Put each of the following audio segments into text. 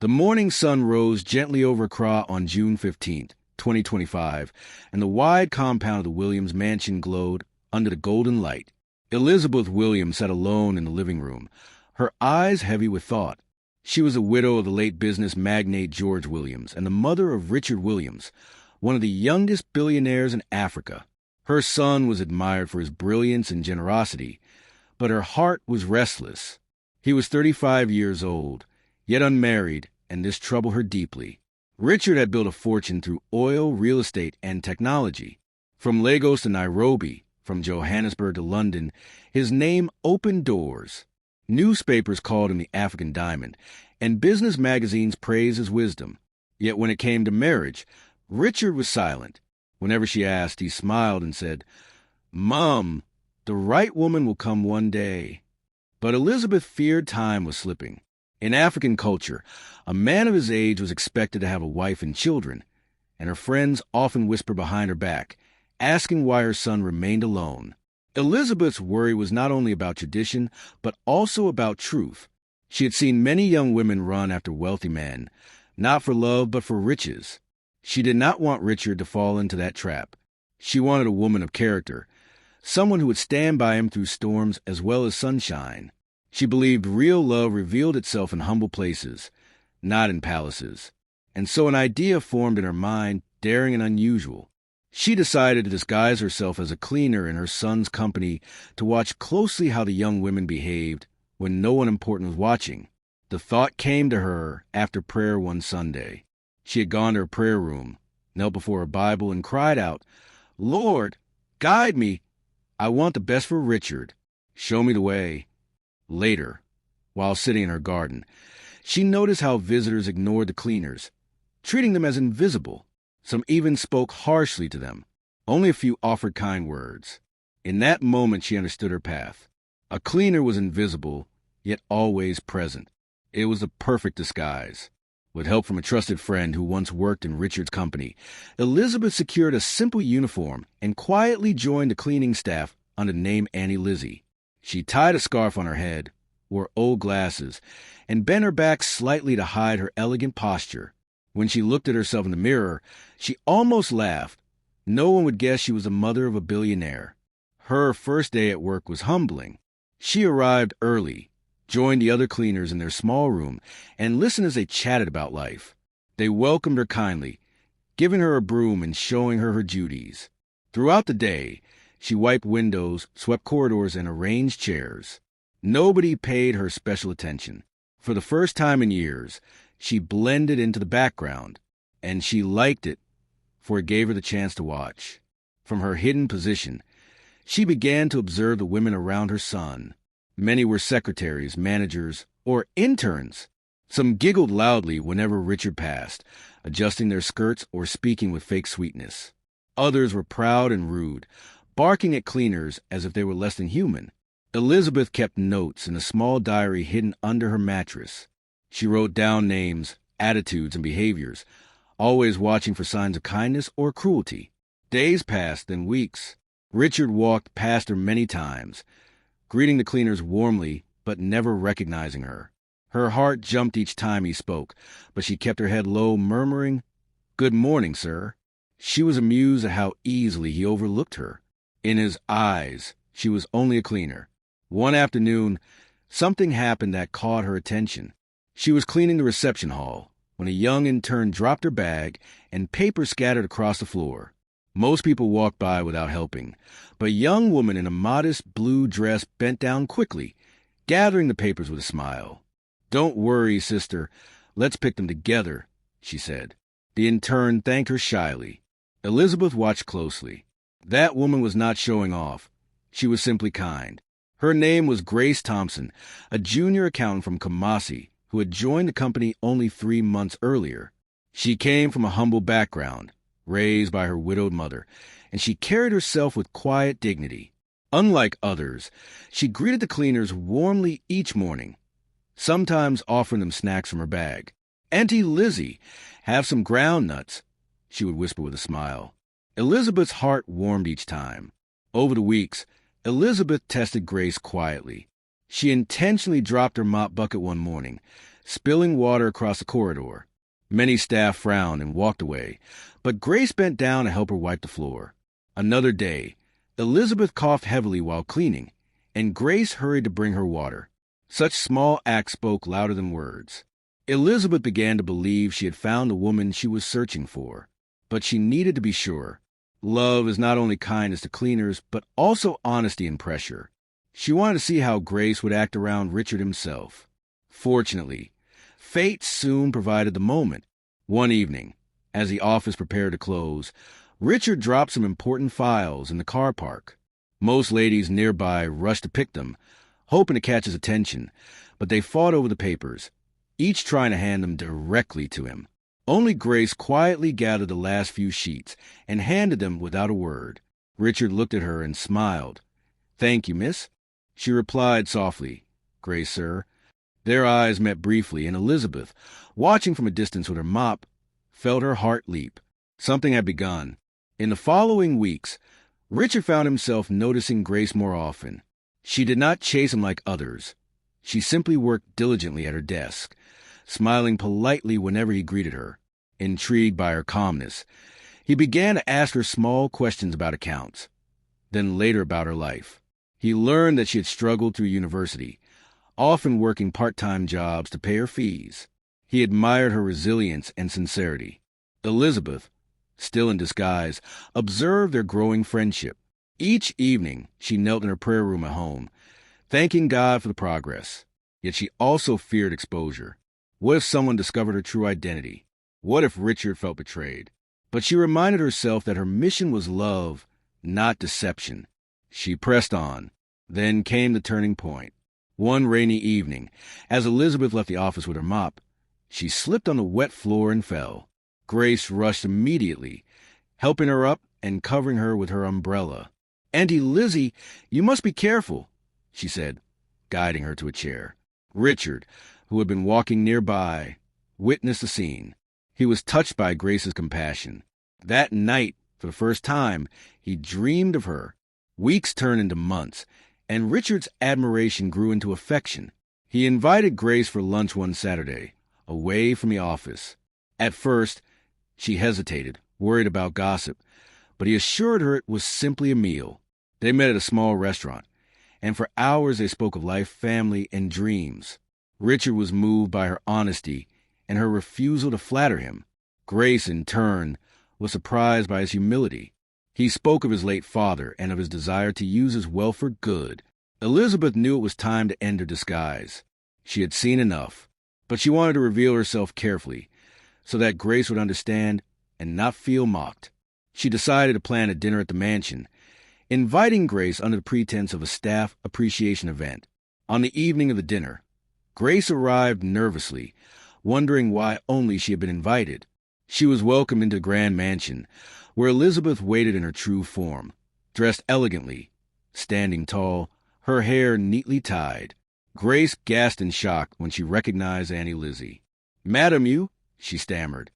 The morning sun rose gently over Accra on June 15th, 2025, and the wide compound of the Williams mansion glowed under the golden light. Elizabeth Williams sat alone in the living room, her eyes heavy with thought. She was a widow of the late business magnate George Williams and the mother of Richard Williams, one of the youngest billionaires in Africa. Her son was admired for his brilliance and generosity, but her heart was restless. He was 35 years old, yet unmarried, and this troubled her deeply. Richard had built a fortune through oil, real estate, and technology. From Lagos to Nairobi, from Johannesburg to London, his name opened doors. Newspapers called him the African Diamond, and business magazines praised his wisdom. Yet when it came to marriage, Richard was silent. Whenever she asked, he smiled and said, "Mom, the right woman will come one day." But Elizabeth feared time was slipping. In African culture, a man of his age was expected to have a wife and children, and her friends often whispered behind her back, asking why her son remained alone. Elizabeth's worry was not only about tradition, but also about truth. She had seen many young women run after wealthy men, not for love, but for riches. She did not want Richard to fall into that trap. She wanted a woman of character, someone who would stand by him through storms as well as sunshine. She believed real love revealed itself in humble places, not in palaces. And so an idea formed in her mind, daring and unusual. She decided to disguise herself as a cleaner in her son's company to watch closely how the young women behaved when no one important was watching. The thought came to her after prayer one Sunday. She had gone to her prayer room, knelt before her Bible, and cried out, "Lord, guide me. I want the best for Richard. Show me the way." Later, while sitting in her garden, she noticed how visitors ignored the cleaners, treating them as invisible. Some even spoke harshly to them. Only a few offered kind words. In that moment, she understood her path. A cleaner was invisible, yet always present. It was the perfect disguise. With help from a trusted friend who once worked in Richard's company, Elizabeth secured a simple uniform and quietly joined the cleaning staff under the name Annie Lizzie. She tied a scarf on her head, wore old glasses, and bent her back slightly to hide her elegant posture. When she looked at herself in the mirror, she almost laughed. No one would guess she was the mother of a billionaire. Her first day at work was humbling. She arrived early, joined the other cleaners in their small room, and listened as they chatted about life. They welcomed her kindly, giving her a broom and showing her her duties. Throughout the day, she wiped windows, swept corridors, and arranged chairs. Nobody paid her special attention. For the first time in years, she blended into the background, and she liked it, for it gave her the chance to watch. From her hidden position, she began to observe the women around her son. Many were secretaries, managers, or interns. Some giggled loudly whenever Richard passed, adjusting their skirts or speaking with fake sweetness. Others were proud and rude, barking at cleaners as if they were less than human. Elizabeth kept notes in a small diary hidden under her mattress. She wrote down names, attitudes, and behaviors, always watching for signs of kindness or cruelty. Days passed, then weeks. Richard walked past her many times, greeting the cleaners warmly, but never recognizing her. Her heart jumped each time he spoke, but she kept her head low, murmuring, "Good morning, sir." She was amused at how easily he overlooked her. In his eyes, she was only a cleaner. One afternoon, something happened that caught her attention. She was cleaning the reception hall when a young intern dropped her bag and paper scattered across the floor. Most people walked by without helping, but a young woman in a modest blue dress bent down quickly, gathering the papers with a smile. "Don't worry, sister. Let's pick them together," she said. The intern thanked her shyly. Elizabeth watched closely. That woman was not showing off. She was simply kind. Her name was Grace Thompson, a junior accountant from Kumasi, who had joined the company only 3 months earlier. She came from a humble background, raised by her widowed mother, and she carried herself with quiet dignity. Unlike others, she greeted the cleaners warmly each morning, sometimes offering them snacks from her bag. "Auntie Lizzie, have some ground nuts," she would whisper with a smile. Elizabeth's heart warmed each time. Over the weeks, Elizabeth tested Grace quietly. She intentionally dropped her mop bucket one morning, spilling water across the corridor. Many staff frowned and walked away, but Grace bent down to help her wipe the floor. Another day, Elizabeth coughed heavily while cleaning, and Grace hurried to bring her water. Such small acts spoke louder than words. Elizabeth began to believe she had found the woman she was searching for, but she needed to be sure. Love is not only kindness to cleaners, but also honesty and pressure. She wanted to see how Grace would act around Richard himself. Fortunately, fate soon provided the moment. One evening, as the office prepared to close, Richard dropped some important files in the car park. Most ladies nearby rushed to pick them, hoping to catch his attention, but they fought over the papers, each trying to hand them directly to him. Only Grace quietly gathered the last few sheets and handed them without a word. Richard looked at her and smiled. "Thank you, miss." She replied softly, "Grace, sir." Their eyes met briefly, and Elizabeth, watching from a distance with her mop, felt her heart leap. Something had begun. In the following weeks, Richard found himself noticing Grace more often. She did not chase him like others. She simply worked diligently at her desk, smiling politely whenever he greeted her. Intrigued by her calmness, he began to ask her small questions about accounts, then later about her life. He learned that she had struggled through university, often working part-time jobs to pay her fees. He admired her resilience and sincerity. Elizabeth, still in disguise, observed their growing friendship. Each evening, she knelt in her prayer room at home, thanking God for the progress. Yet she also feared exposure. What if someone discovered her true identity? What if Richard felt betrayed? But she reminded herself that her mission was love, not deception. She pressed on. Then came the turning point. One rainy evening, as Elizabeth left the office with her mop, she slipped on the wet floor and fell. Grace rushed immediately, helping her up and covering her with her umbrella. "Auntie Lizzie, you must be careful," she said, guiding her to a chair. Richard, who had been walking nearby, witnessed the scene. He was touched by Grace's compassion. That night, for the first time, he dreamed of her. Weeks turned into months, and Richard's admiration grew into affection. He invited Grace for lunch one Saturday, away from the office. At first, she hesitated, worried about gossip, but he assured her it was simply a meal. They met at a small restaurant, and for hours they spoke of life, family, and dreams. Richard was moved by her honesty and her refusal to flatter him. Grace, in turn, was surprised by his humility. He spoke of his late father and of his desire to use his wealth for good. Elizabeth knew it was time to end her disguise. She had seen enough, but she wanted to reveal herself carefully so that Grace would understand and not feel mocked. She decided to plan a dinner at the mansion, inviting Grace under the pretense of a staff appreciation event. On the evening of the dinner, Grace arrived nervously, wondering why only she had been invited. She was welcomed into the grand mansion, where Elizabeth waited in her true form, dressed elegantly, standing tall, her hair neatly tied. Grace gasped in shock when she recognized Auntie Lizzie. "Madam, you?" she stammered.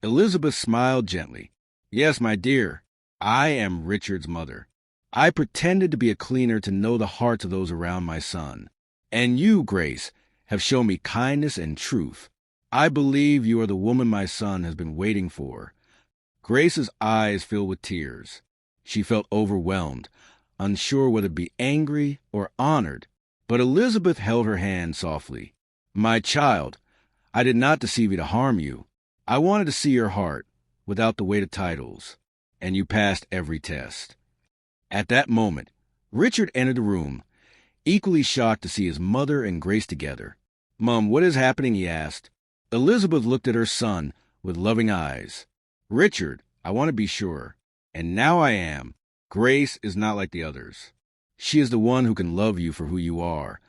Elizabeth smiled gently. "Yes, my dear, I am Richard's mother. I pretended to be a cleaner to know the hearts of those around my son. And you, Grace, have shown me kindness and truth. I believe you are the woman my son has been waiting for." Grace's eyes filled with tears. She felt overwhelmed, unsure whether to be angry or honored. But Elizabeth held her hand softly. "My child, I did not deceive you to harm you. I wanted to see your heart, without the weight of titles. And you passed every test." At that moment, Richard entered the room, equally shocked to see his mother and Grace together. "Mum, what is happening?" he asked. Elizabeth looked at her son with loving eyes. "Richard, I want to be sure. And now I am. Grace is not like the others. She is the one who can love you for who you are."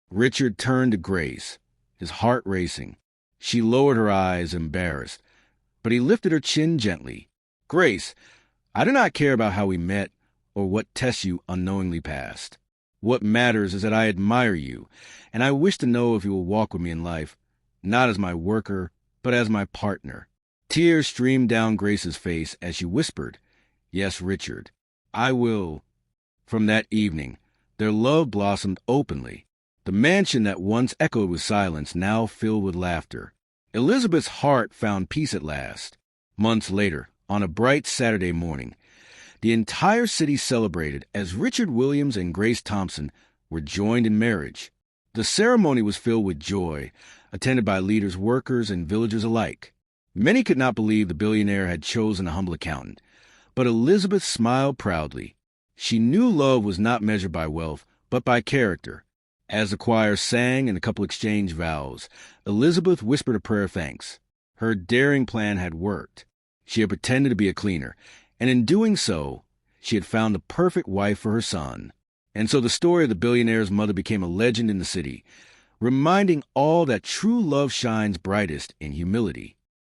Richard turned to Grace, his heart racing. She lowered her eyes, embarrassed, but he lifted her chin gently. "Grace, I do not care about how we met or what tests you unknowingly passed. What matters is that I admire you, and I wish to know if you will walk with me in life, not as my worker, but as my partner." Tears streamed down Grace's face as she whispered, "Yes, Richard, I will." From that evening, their love blossomed openly. The mansion that once echoed with silence now filled with laughter. Elizabeth's heart found peace at last. Months later, on a bright Saturday morning, the entire city celebrated as Richard Williams and Grace Thompson were joined in marriage. The ceremony was filled with joy, attended by leaders, workers, and villagers alike. Many could not believe the billionaire had chosen a humble accountant, but Elizabeth smiled proudly. She knew love was not measured by wealth, but by character. As the choir sang and the couple exchanged vows, Elizabeth whispered a prayer of thanks. Her daring plan had worked. She had pretended to be a cleaner, and in doing so, she had found the perfect wife for her son. And so the story of the billionaire's mother became a legend in the city, reminding all that true love shines brightest in humility.